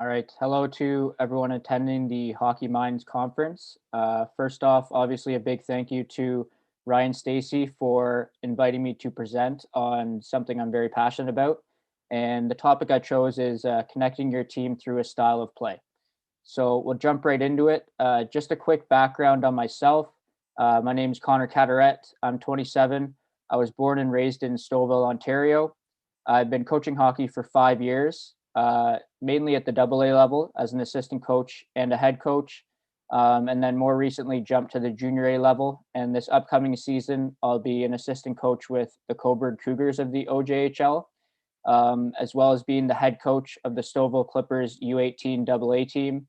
All right. Hello to everyone attending the Hockey Minds conference. First off, obviously, a big thank you to Ryan Stacey for inviting me to present on something I'm very passionate about. And the topic I chose is connecting your team through a style of play. So we'll jump right into it. Just a quick background on myself. My name is Connor Cadaret. I'm 27. I was born and raised in Stouffville, Ontario. I've been coaching hockey for 5 years, mainly at the AA level as an assistant coach and a head coach. And then more recently jumped to the junior A level. And this upcoming season, I'll be an assistant coach with the Cobourg Cougars of the OJHL, as well as being the head coach of the Stouffville Clippers U18 AA team.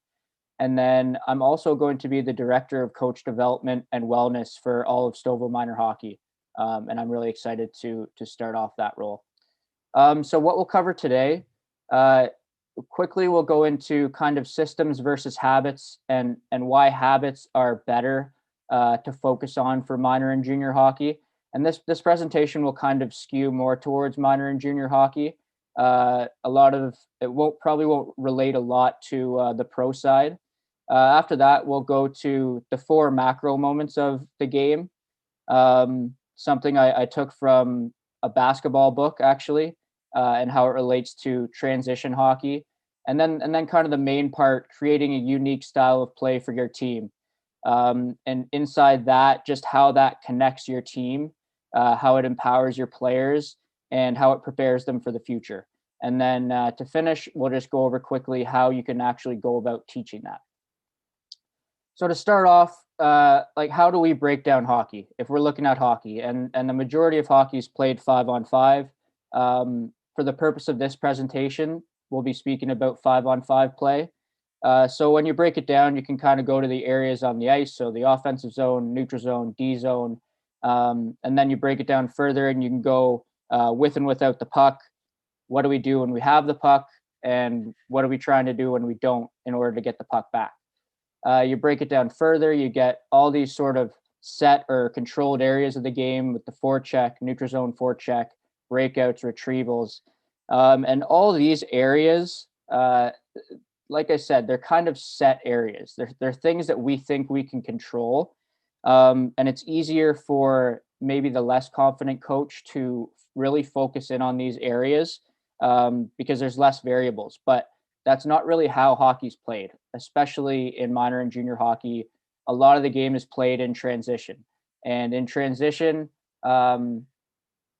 And then I'm also going to be the director of coach development and wellness for all of Stouffville minor hockey. And I'm really excited to start off that role. So what we'll cover today, uh, quickly we'll go into kind of systems versus habits and why habits are better to focus on for minor and junior hockey. And this presentation will kind of skew more towards minor and junior hockey. A lot of it won't relate a lot to the pro side. After that, we'll go to the four macro moments of the game. Something I took from a basketball book actually, and how it relates to transition hockey, and then kind of the main part, creating a unique style of play for your team, and inside that, just how that connects your team, how it empowers your players, and how it prepares them for the future. And then to finish, we'll just go over quickly how you can actually go about teaching that. So to start off, like how do we break down hockey? If we're looking at hockey, and the majority of hockey is played 5-on-5. For the purpose of this presentation, we'll be speaking about 5-on-5 play. So when you break it down, you can kind of go to the areas on the ice. So the offensive zone, neutral zone, D zone, and then you break it down further, and you can go with and without the puck. What do we do when we have the puck, and what are we trying to do when we don't in order to get the puck back? You break it down further, you get all these sort of set or controlled areas of the game with the forecheck, neutral zone forecheck, breakouts, retrievals. And all of these areas, like I said, they're kind of set areas. They're things that we think we can control. And it's easier for maybe the less confident coach to really focus in on these areas, because there's less variables. But that's not really how hockey's played, especially in minor and junior hockey. A lot of the game is played in transition. And in transition,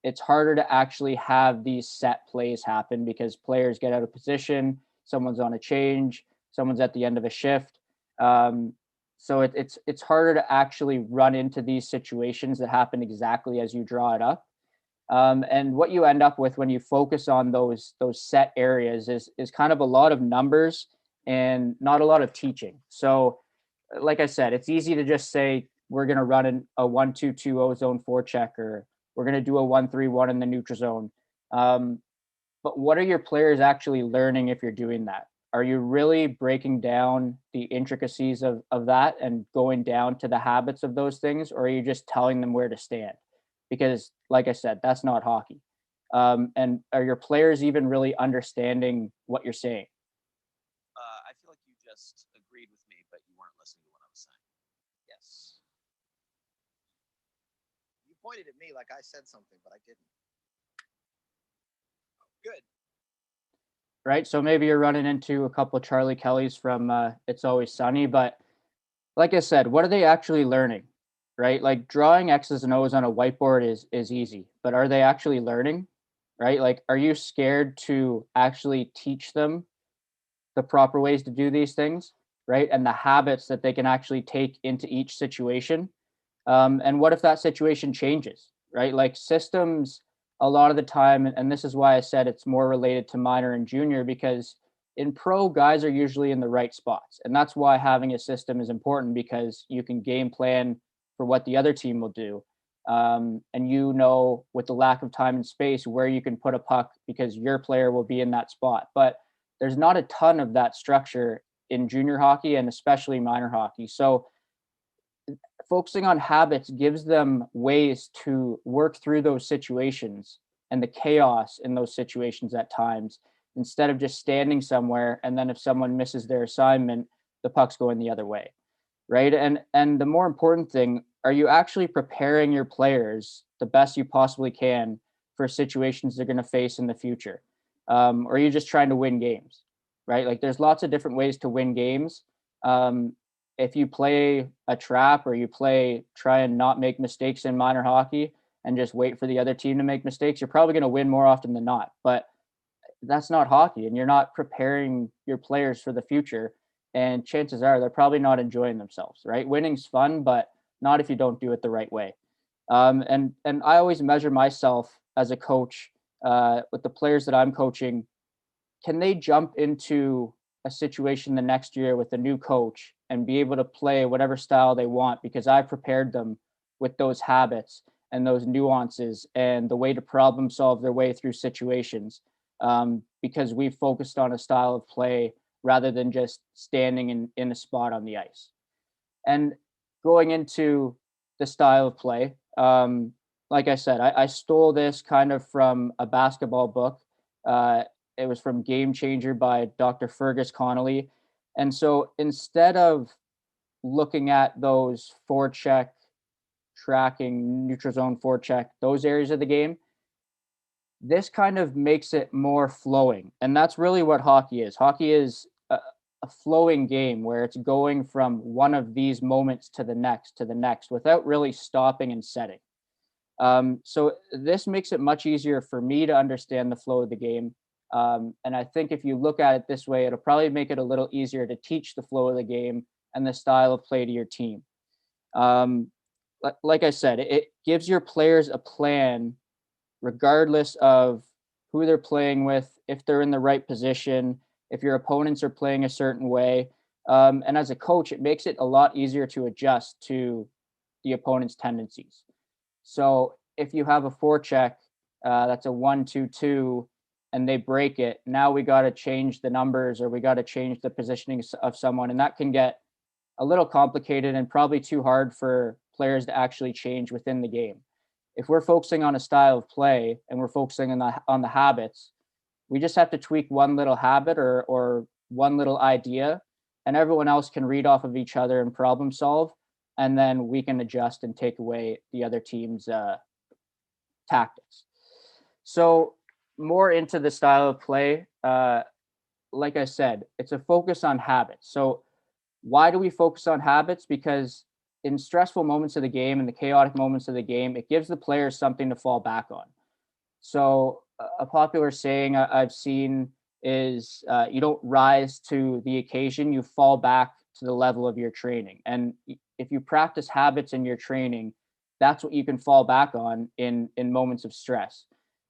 it's harder to actually have these set plays happen because players get out of position, someone's on a change, someone's at the end of a shift. So it's harder to actually run into these situations that happen exactly as you draw it up. And what you end up with when you focus on those set areas is kind of a lot of numbers and not a lot of teaching. So, like I said, it's easy to just say we're going to run a 1-2-2-0 zone forecheck, or we're going to do a 1-3-1 in the neutral zone. But what are your players actually learning if you're doing that? Are you really breaking down the intricacies of that and going down to the habits of those things, or are you just telling them where to stand? Because, like I said, that's not hockey. And are your players even really understanding what you're saying? I feel like you just agreed with me, but you weren't listening to what I was saying. Yes. You pointed at me like I said something, but I didn't. Good. Right. So maybe you're running into a couple of Charlie Kellys from It's Always Sunny, but like I said, what are they actually learning? Right? Like drawing X's and O's on a whiteboard is easy, but are they actually learning? Right? Like, are you scared to actually teach them the proper ways to do these things? Right? And the habits that they can actually take into each situation. And what if that situation changes? Right? Like systems, a lot of the time, and this is why I said it's more related to minor and junior, because in pro, guys are usually in the right spots. And that's why having a system is important, because you can game plan for what the other team will do. And you know, with the lack of time and space, where you can put a puck because your player will be in that spot. But there's not a ton of that structure in junior hockey and especially minor hockey. So focusing on habits gives them ways to work through those situations and the chaos in those situations at times, instead of just standing somewhere. And then if someone misses their assignment, the puck's going the other way. Right. And the more important thing, are you actually preparing your players the best you possibly can for situations they're going to face in the future? Or are you just trying to win games? Right. Like there's lots of different ways to win games. Um, if you play a trap or you try and not make mistakes in minor hockey and just wait for the other team to make mistakes, you're probably going to win more often than not. But that's not hockey, and you're not preparing your players for the future. And chances are they're probably not enjoying themselves, right? Winning's fun, but not if you don't do it the right way. And I always measure myself as a coach with the players that I'm coaching. Can they jump into a situation the next year with a new coach and be able to play whatever style they want because I prepared them with those habits and those nuances and the way to problem solve their way through situations, because we focused on a style of play rather than just standing in a spot on the ice. And going into the style of play, like I said, I stole this kind of from a basketball book. Uh, it was from Game Changer by Dr. Fergus Connolly. And so instead of looking at those forecheck, tracking, neutral zone forecheck, those areas of the game, this kind of makes it more flowing. And that's really what hockey is. Hockey is a flowing game where it's going from one of these moments to the next without really stopping and setting. So this makes it much easier for me to understand the flow of the game. And I think if you look at it this way, it'll probably make it a little easier to teach the flow of the game and the style of play to your team. Like I said, it gives your players a plan regardless of who they're playing with, if they're in the right position, if your opponents are playing a certain way. And as a coach, it makes it a lot easier to adjust to the opponent's tendencies. So if you have a forecheck that's a 1-2-2 and they break it, now we got to change the numbers or we got to change the positioning of someone. And that can get a little complicated and probably too hard for players to actually change within the game. If we're focusing on a style of play and we're focusing on the habits, we just have to tweak one little habit or one little idea, and everyone else can read off of each other and problem solve, and then we can adjust and take away the other team's tactics. So more into the style of play, like I said, it's a focus on habits. So why do we focus on habits? Because in stressful moments of the game and the chaotic moments of the game, it gives the players something to fall back on. So a popular saying I've seen is you don't rise to the occasion, you fall back to the level of your training. And if you practice habits in your training, that's what you can fall back on in moments of stress.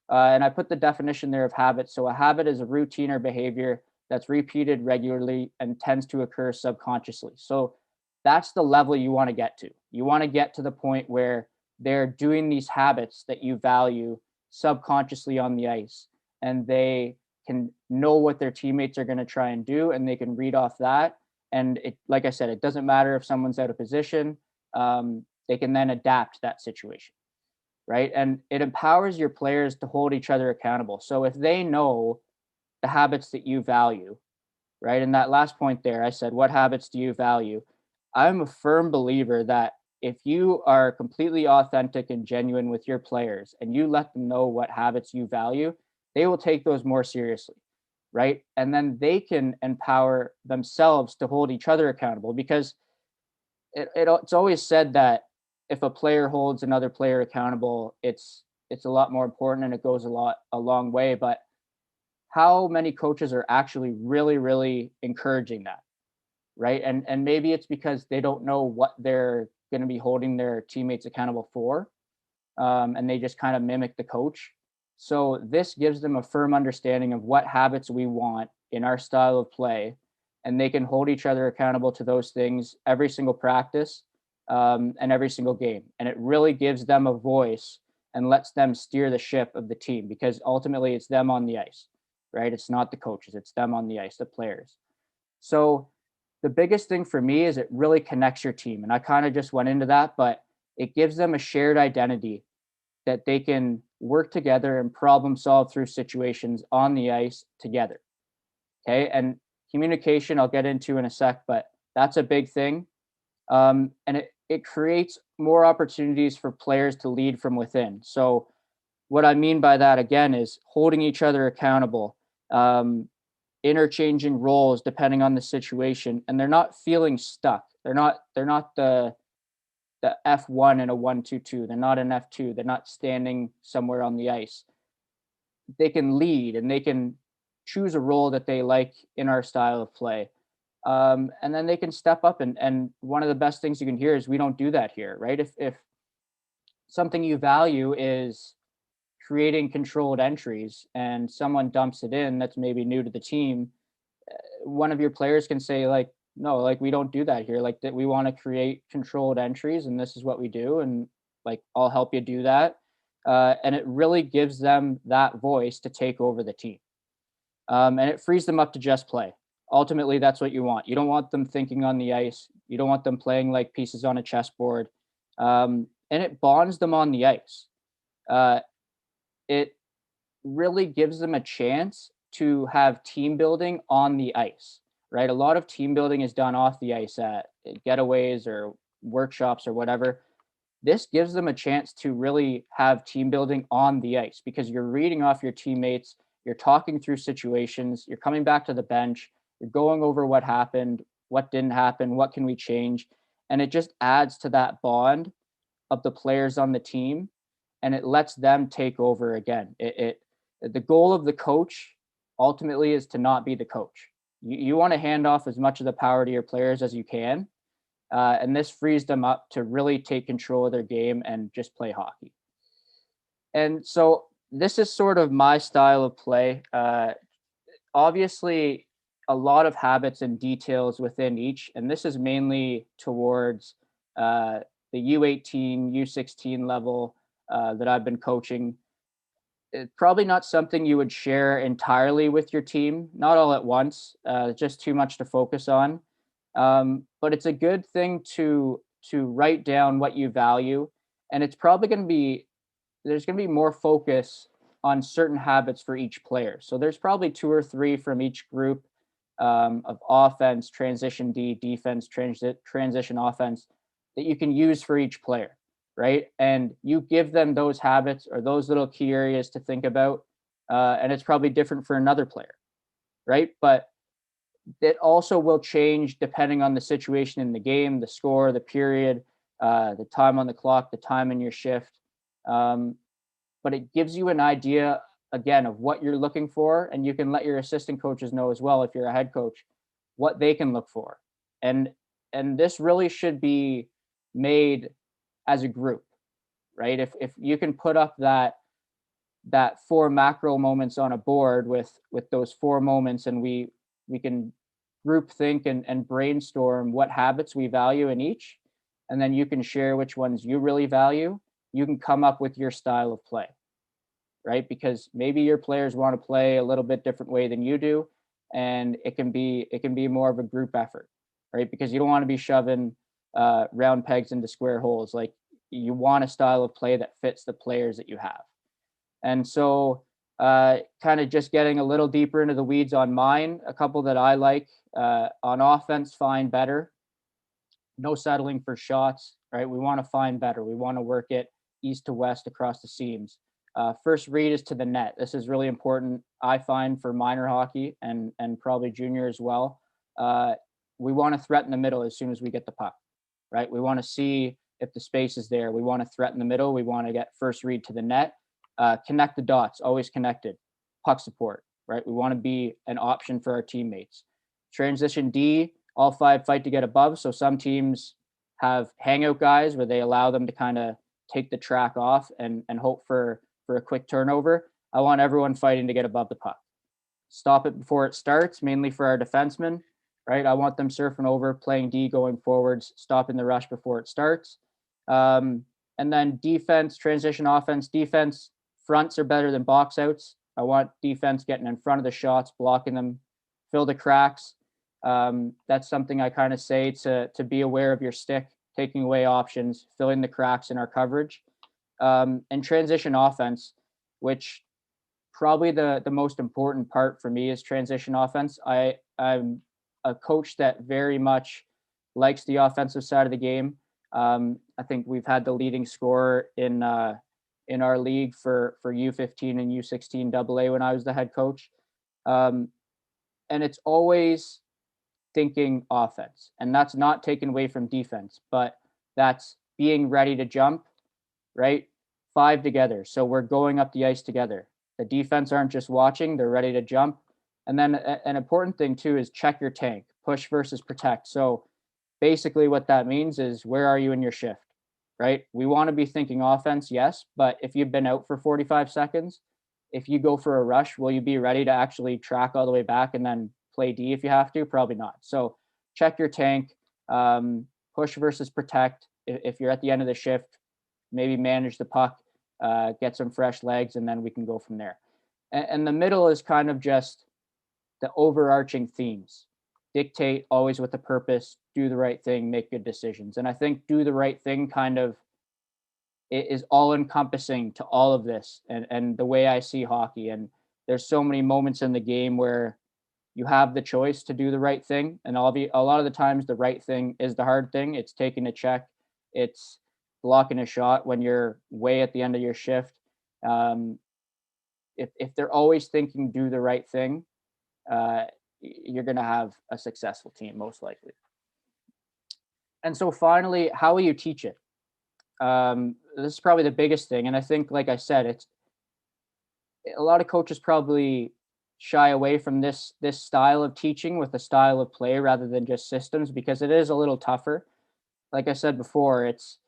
And I put the definition there of habit. So a habit is a routine or behavior that's repeated regularly and tends to occur subconsciously. So that's the level you want to get to. You want to get to the point where they're doing these habits that you value subconsciously on the ice, and they can know what their teammates are going to try and do, and they can read off that. And it, like I said, it doesn't matter if someone's out of position. They can then adapt that situation, right? And it empowers your players to hold each other accountable. So if they know the habits that you value, right? And that last point there, I said, what habits do you value? I'm a firm believer that if you are completely authentic and genuine with your players and you let them know what habits you value, they will take those more seriously, right? And then they can empower themselves to hold each other accountable, because it's always said that if a player holds another player accountable, it's a lot more important and it goes a long way. But how many coaches are actually really encouraging that, right? And maybe it's because they don't know what they're going to be holding their teammates accountable for, and they just kind of mimic the coach. So this gives them a firm understanding of what habits we want in our style of play, and they can hold each other accountable to those things every single practice, and every single game. And it really gives them a voice and lets them steer the ship of the team, because ultimately it's them on the ice, right? It's not the coaches, it's them on the ice, the players. So the biggest thing for me is it really connects your team. And I kind of just went into that, but it gives them a shared identity that they can work together and problem solve through situations on the ice together. Okay. And communication, I'll get into in a sec, but that's a big thing. And it creates more opportunities for players to lead from within. So, what I mean by that again is holding each other accountable, interchanging roles depending on the situation, and they're not feeling stuck. They're not the F1 in a 1-2-2. They're not an F2. They're not standing somewhere on the ice. They can lead and they can choose a role that they like in our style of play. And then they can step up. And one of the best things you can hear is we don't do that here, right? If something you value is creating controlled entries and someone dumps it in that's maybe new to the team, one of your players can say like, no, like we don't do that here. Like that we want to create controlled entries and this is what we do. And like, I'll help you do that. And it really gives them that voice to take over the team. And it frees them up to just play. Ultimately, that's what you want. You don't want them thinking on the ice. You don't want them playing like pieces on a chessboard. And it bonds them on the ice. It really gives them a chance to have team building on the ice, right? A lot of team building is done off the ice at getaways or workshops or whatever. This gives them a chance to really have team building on the ice because you're reading off your teammates, you're talking through situations, you're coming back to the bench, you're going over what happened, what didn't happen, what can we change, and it just adds to that bond of the players on the team, and it lets them take over again. The goal of the coach ultimately is to not be the coach. You want to hand off as much of the power to your players as you can, and this frees them up to really take control of their game and just play hockey. And so this is sort of my style of play. Obviously, a lot of habits and details within each, and this is mainly towards the U18, U16 level that I've been coaching. It's probably not something you would share entirely with your team, not all at once, just too much to focus on. But it's a good thing to write down what you value, and it's probably going to be there's going to be more focus on certain habits for each player. So there's probably 2 or 3 from each group of offense, transition D, defense, transition offense that you can use for each player, right? And you give them those habits or those little key areas to think about, and it's probably different for another player, right? But it also will change depending on the situation in the game, the score, the period, the time on the clock, the time in your shift. But it gives you an idea again of what you're looking for, and you can let your assistant coaches know as well if you're a head coach what they can look for. And this really should be made as a group, right? If you can put up that 4 macro moments on a board with those 4 moments, and we can group think and brainstorm what habits we value in each, and then you can share which ones you really value. You can come up with your style of play, right? Because maybe your players want to play a little bit different way than you do, and it can be more of a group effort, right? Because you don't want to be shoving round pegs into square holes. Like, you want a style of play that fits the players that you have. And so kind of just getting a little deeper into the weeds on mine, a couple that I like on offense, find better. No settling for shots, right? We want to find better. We want to work it east to west across the seams. First read is to the net. This is really important, I find, for minor hockey and probably junior as well. We want to threaten the middle as soon as we get the puck, right? We want to see if the space is there. We want to threaten the middle. We want to get first read to the net. Connect the dots, always connected. Puck support, right? We want to be an option for our teammates. Transition D, all 5 fight to get above. So some teams have hangout guys where they allow them to kind of take the track off and hope for a quick turnover. I want everyone fighting to get above the puck. Stop it before it starts, mainly for our defensemen, right? I want them surfing over, playing D going forwards, stopping the rush before it starts. And then defense, transition offense, defense, fronts are better than box outs. I want defense getting in front of the shots, blocking them, fill the cracks. That's something I kind of say to be aware of your stick, taking away options, filling the cracks in our coverage. And transition offense, which probably the most important part for me is transition offense. I'm a coach that very much likes the offensive side of the game. I think we've had the leading scorer in our league for U15 and U16 AA when I was the head coach. Um, and it's always thinking offense, and that's not taken away from defense, but that's being ready to jump, right? Five together. So we're going up the ice together. The defense aren't just watching, they're ready to jump. And then an important thing too is check your tank, push versus protect. So basically what that means is where are you in your shift, right? We want to be thinking offense, yes, but if you've been out for 45 seconds, if you go for a rush, will you be ready to actually track all the way back and then play D if you have to? Probably not. So check your tank, push versus protect. If you're at the end of the shift, maybe manage the puck, get some fresh legs, and then we can go from there. And the middle is kind of just the overarching themes. Dictate always with a purpose, do the right thing, make good decisions. And I think do the right thing kind of is all encompassing to all of this and the way I see hockey. And there's so many moments in the game where you have the choice to do the right thing. And a lot of the times the right thing is the hard thing. It's taking a check. It's blocking a shot when you're way at the end of your shift. Um, if they're always thinking do the right thing, you're going to have a successful team most likely. And so finally, how will you teach it? This is probably the biggest thing. And I think, like I said, it's a lot of coaches probably shy away from this style of teaching with a style of play rather than just systems because it is a little tougher. Like I said before, it's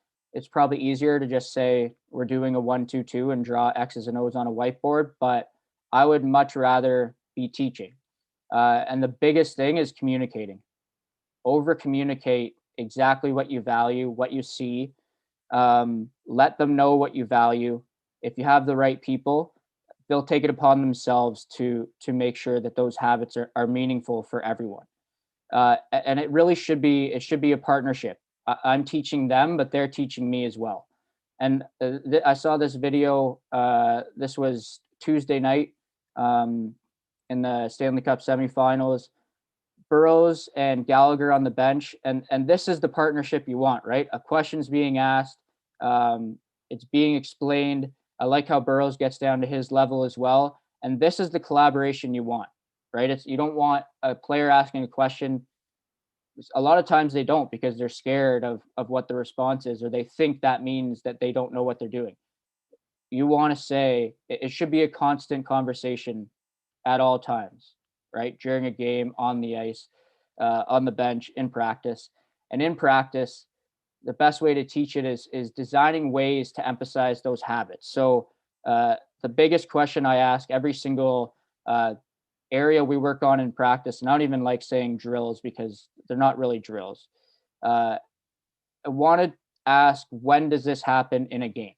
probably easier to just say we're doing a 1-2-2 and draw X's and O's on a whiteboard, but I would much rather be teaching. And the biggest thing is communicating. Over communicate exactly what you value, what you see. Let them know what you value. If you have the right people, they'll take it upon themselves to make sure that those habits are meaningful for everyone. And it should be a partnership. I'm teaching them, but they're teaching me as well. And I saw this video. This was Tuesday night in the Stanley Cup semifinals. Burrows and Gallagher on the bench, and this is the partnership you want, right? A question's being asked, it's being explained. I like how Burrows gets down to his level as well, and this is the collaboration you want, right? You don't want a player asking a question. A lot of times they don't because they're scared of what the response is, or they think that means that they don't know what they're doing. You want to say it should be a constant conversation at all times, right? During a game, on the ice, on the bench, in practice. And in practice, the best way to teach it is designing ways to emphasize those habits. So the biggest question I ask every single area we work on in practice, and I don't even like saying drills because they're not really drills. I want to ask, when does this happen in a game?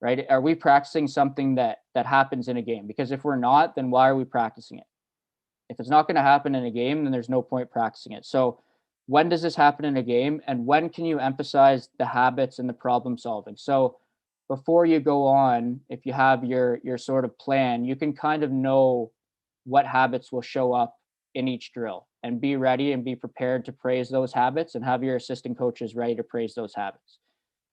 Right? Are we practicing something that happens in a game? Because if we're not, then why are we practicing it? If it's not going to happen in a game, then there's no point practicing it. So when does this happen in a game, and when can you emphasize the habits and the problem solving? So before you go on, if you have your sort of plan, you can kind of know what habits will show up in each drill and be ready and be prepared to praise those habits and have your assistant coaches ready to praise those habits.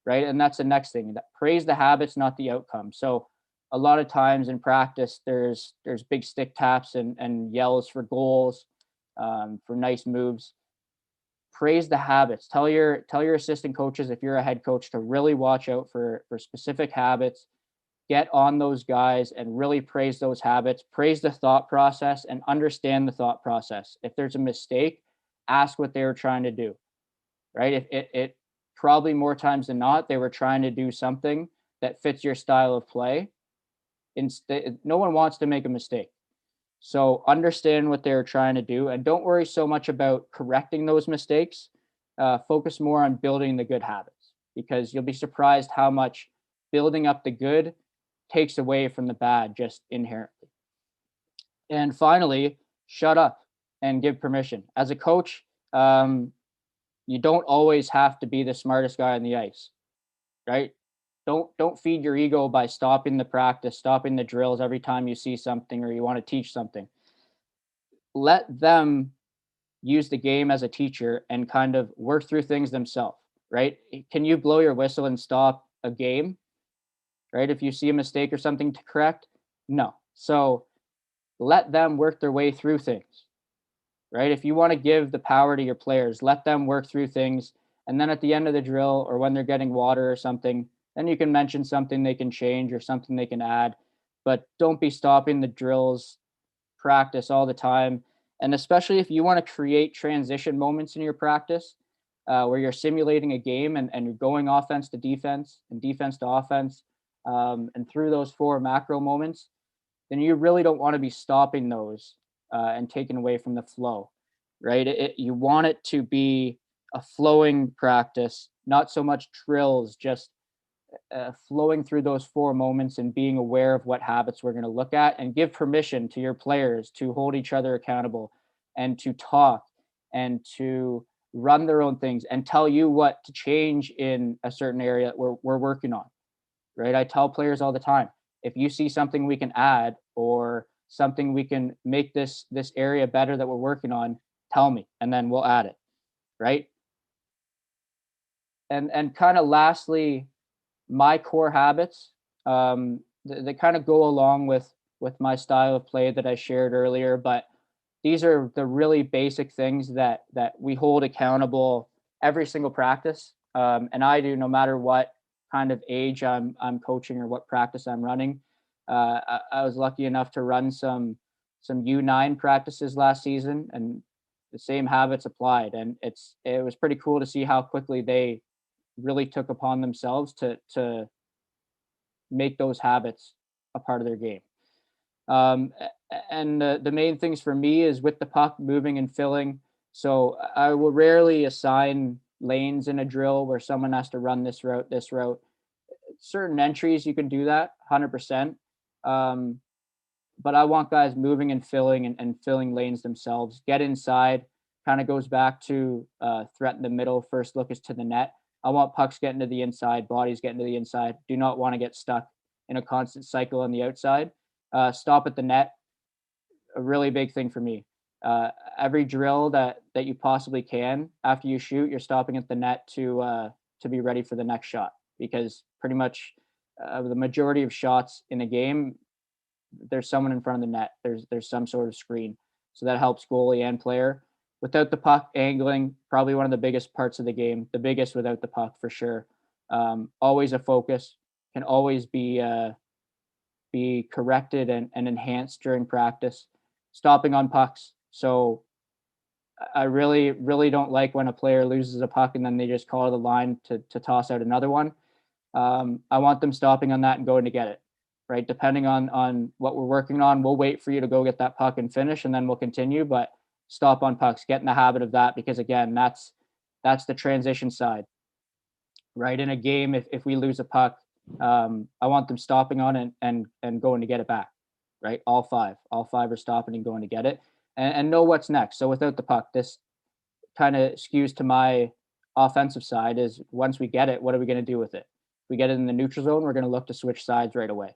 Right. And that's the next thing, that praise the habits, not the outcome. So a lot of times in practice, there's big stick taps and yells for goals, for nice moves. Praise the habits. Tell your assistant coaches, if you're a head coach, to really watch out for specific habits. Get on those guys and really praise those habits. Praise the thought process and understand the thought process. If there's a mistake, ask what they were trying to do. Right. If it probably more times than not, they were trying to do something that fits your style of play. Instead, no one wants to make a mistake. So understand what they're trying to do and don't worry so much about correcting those mistakes. Focus more on building the good habits, because you'll be surprised how much building up the good takes away from the bad just inherently. And finally, shut up and give permission. As a coach, you don't always have to be the smartest guy on the ice, right? Don't feed your ego by stopping the practice, stopping the drills every time you see something or you want to teach something. Let them use the game as a teacher and kind of work through things themselves, right? Can you blow your whistle and stop a game, right? If you see a mistake or something to correct? No. So let them work their way through things, right? If you want to give the power to your players, let them work through things. And then at the end of the drill or when they're getting water or something, then you can mention something they can change or something they can add. But don't be stopping the drills practice all the time. And especially if you want to create transition moments in your practice where you're simulating a game and you're going offense to defense and defense to offense and through those 4 macro moments, then you really don't want to be stopping those and taking away from the flow, right? You want it to be a flowing practice, not so much drills, just flowing through those 4 moments and being aware of what habits we're going to look at and give permission to your players to hold each other accountable and to talk and to run their own things and tell you what to change in a certain area we're working on, right? I tell players all the time, if you see something we can add or something we can make this area better that we're working on, tell me and then we'll add it, right? And kind of lastly, my core habits they kind of go along with my style of play that I shared earlier, but these are the really basic things that we hold accountable every single practice, and I do no matter what kind of age I'm coaching or what practice I'm running. I was lucky enough to run some U9 practices last season, and the same habits applied, and it was pretty cool to see how quickly they really took upon themselves to make those habits a part of their game. And the main things for me is with the puck moving and filling. So I will rarely assign lanes in a drill where someone has to run this route, this route. Certain entries you can do that 100%. But I want guys moving and filling and filling lanes themselves. Get inside, kind of goes back to threat in the middle. First look is to the net. I want pucks getting to the inside, bodies getting to the inside. Do not want to get stuck in a constant cycle on the outside. Stop at the net, a really big thing for me. Every drill that you possibly can after you shoot, you're stopping at the net to be ready for the next shot, because pretty much the majority of shots in a game, there's someone in front of the net. There's some sort of screen, so that helps goalie and player. Without the puck, angling probably one of the biggest parts of the game. The biggest without the puck for sure. Always a focus, can always be corrected and enhanced during practice. Stopping on pucks. So I really don't like when a player loses a puck and then they just call the line to toss out another one. I want them stopping on that and going to get it, right? Depending on what we're working on, we'll wait for you to go get that puck and finish, and then we'll continue. But stop on pucks, get in the habit of that, because again, that's the transition side, right? In a game, if we lose a puck, I want them stopping on it and going to get it back, right? All five are stopping and going to get it, and know what's next. So without the puck, this kind of skews to my offensive side. Is once we get it, what are we going to do with it? If we get it in the neutral zone, we're going to look to switch sides right away,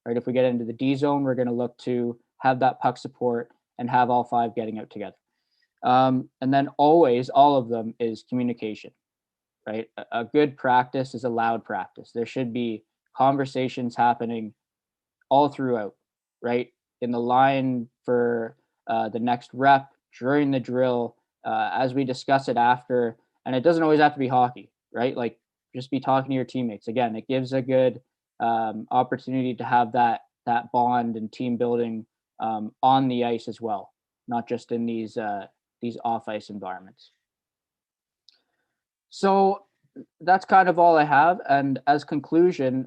right? If we get into the D zone, we're going to look to have that puck support and have all 5 getting out together. And then always, all of them is communication, right? A good practice is a loud practice. There should be conversations happening all throughout, right? In the line for the next rep, during the drill, as we discuss it after. And it doesn't always have to be hockey, right? Like, just be talking to your teammates. Again, it gives a good opportunity to have that bond and team building on the ice as well, not just in these off ice environments. So that's kind of all I have. And as conclusion,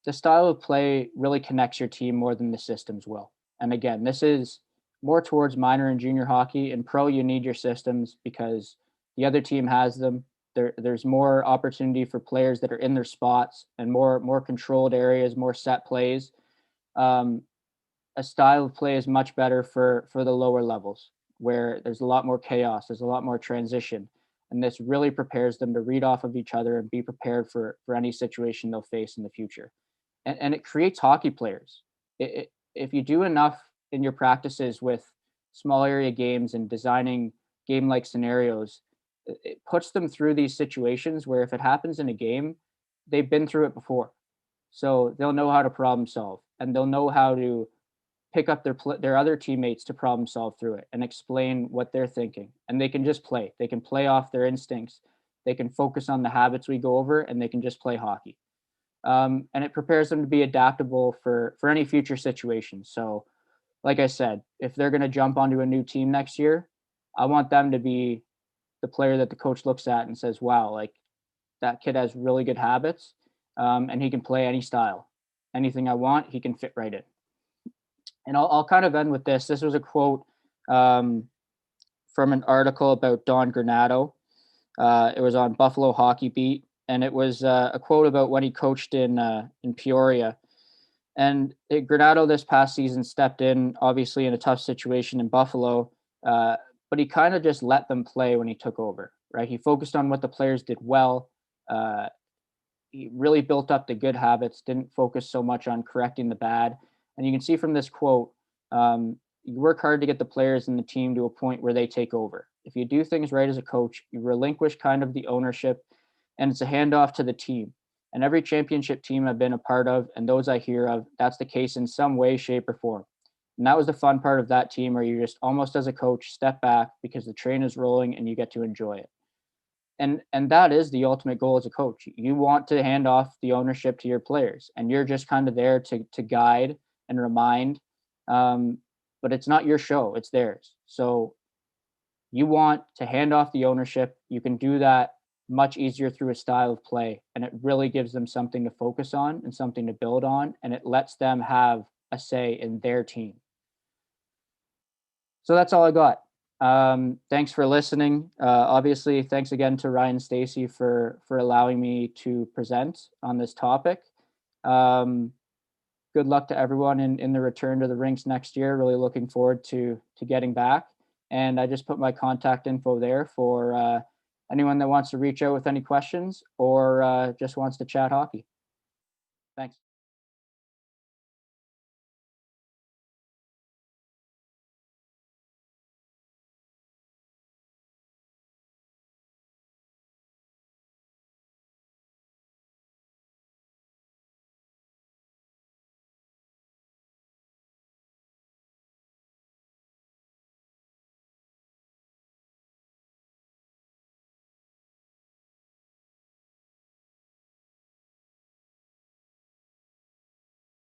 the style of play really connects your team more than the systems will. And again, this is more towards minor and junior hockey. In pro, you need your systems because the other team has them. There's more opportunity for players that are in their spots and more controlled areas, more set plays. A style of play is much better for the lower levels, where there's a lot more chaos, there's a lot more transition. And this really prepares them to read off of each other and be prepared for any situation they'll face in the future. And it creates hockey players. If you do enough in your practices with small area games and designing game like scenarios, it puts them through these situations where if it happens in a game, they've been through it before. So they'll know how to problem solve, and they'll know how to pick up their other teammates to problem solve through it and explain what they're thinking. And they can just play. They can play off their instincts. They can focus on the habits we go over, and they can just play hockey. And it prepares them to be adaptable for any future situation. So, like I said, if they're going to jump onto a new team next year, I want them to be the player that the coach looks at and says, "Wow, like that kid has really good habits, and he can play any style. Anything I want, he can fit right in." And I'll kind of end with this. This was a quote um, from an article about Don Granado. It was on Buffalo Hockey Beat, and it was a quote about when he coached in Peoria. And Granado this past season stepped in, obviously in a tough situation in Buffalo, but he kind of just let them play when he took over. Right, he focused on what the players did well. Uh, he really built up the good habits, didn't focus so much on correcting the bad. And you can see from this quote, you work hard to get the players and the team to a point where they take over. If you do things right as a coach, you relinquish kind of the ownership, and it's a handoff to the team. And every championship team I've been a part of, and those I hear of, that's the case in some way, shape, or form. And that was the fun part of that team, where you just almost as a coach step back because the train is rolling and you get to enjoy it. And that is the ultimate goal as a coach. You want to hand off the ownership to your players, and you're just kind of there to guide and remind. But it's not your show; it's theirs. So you want to hand off the ownership. You can do that much easier through a style of play, and it really gives them something to focus on and something to build on, and it lets them have a say in their team. So that's all I got. Thanks for listening. Obviously, thanks again to Ryan and Stacey for allowing me to present on this topic. Good luck to everyone in the return to the rinks next year. Really looking forward to getting back. And I just put my contact info there for anyone that wants to reach out with any questions or just wants to chat hockey. Thanks.